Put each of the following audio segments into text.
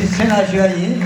senajai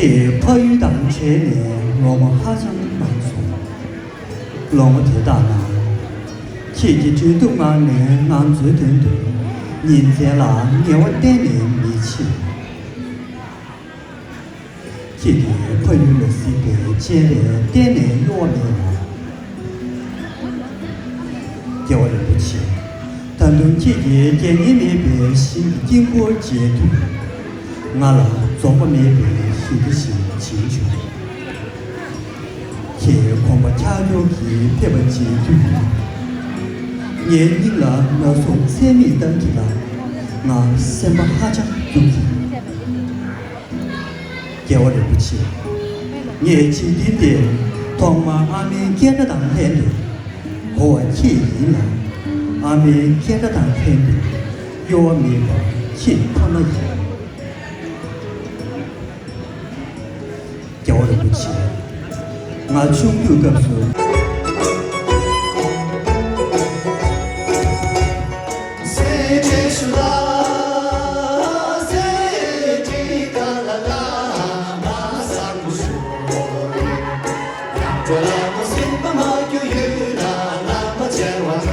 且迫于当前年，我们哈上忙说，我们提大难，且就知道俺年俺最短短，人在那年我带年没去，且就迫于了西北接连带年要年了，叫我不起，但同姐姐见你那边心经过阶段，俺俩做不那边是的是清楚。且恐怕恰就去别不记住，年龄了那从生命登记了，那什么哈家就去，叫我对不起，年纪低点，同嘛阿妹见得当天的，我气赢了，阿妹见得当天的，要没吧，气碰了一，叫我对不起。我终究告诉谁结束了谁知道了马上不说让这那么心把马就有了那么千万个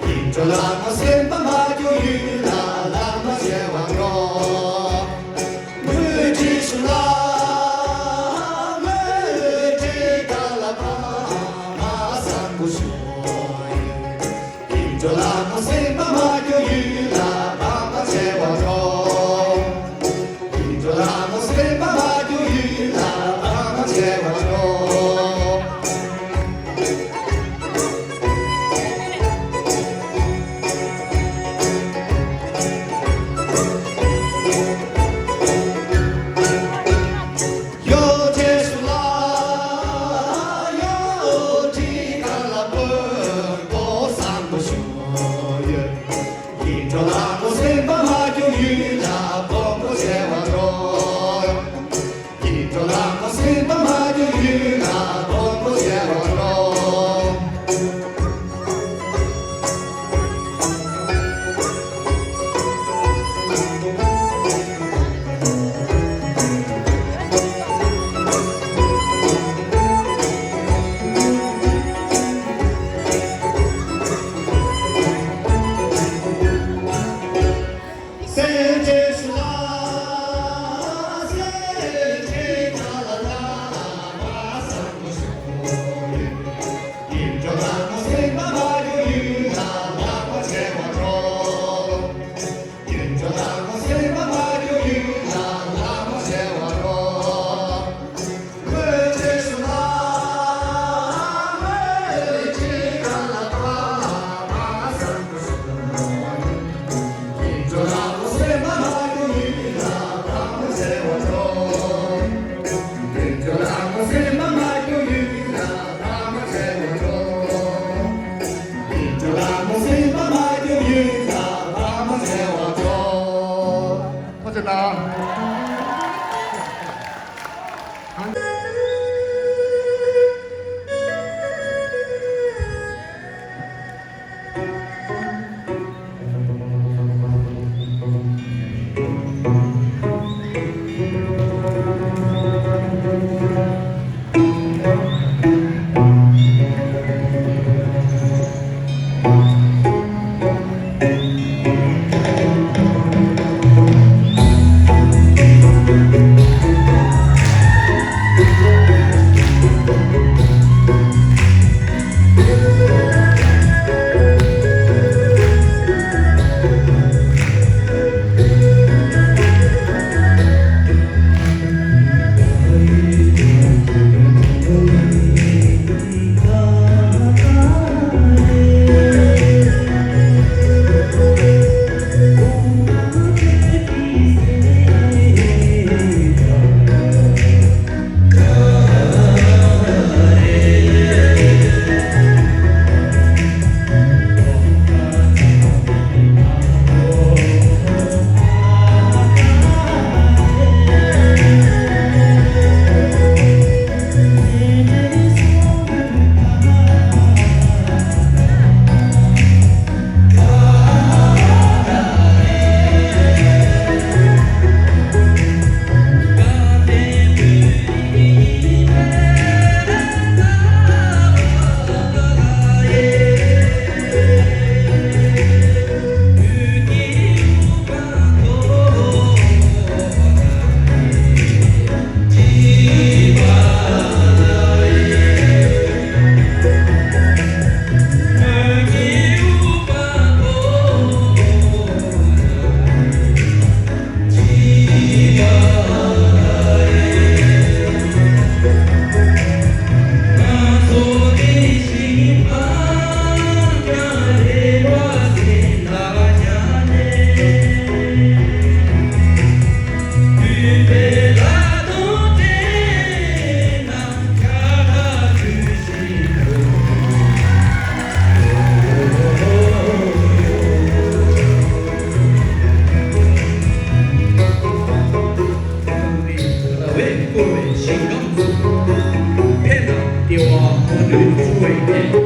引着那么心把马就有了那么千万个我结束了就那么谁爸妈就有了爸爸千万个，就那么谁爸妈就有了爸爸千万个。又结束了，又提干了本，多三不休。就那么谁爸妈就有了，爸爸千万个。各位新郎子，骗了对我和女主为骗。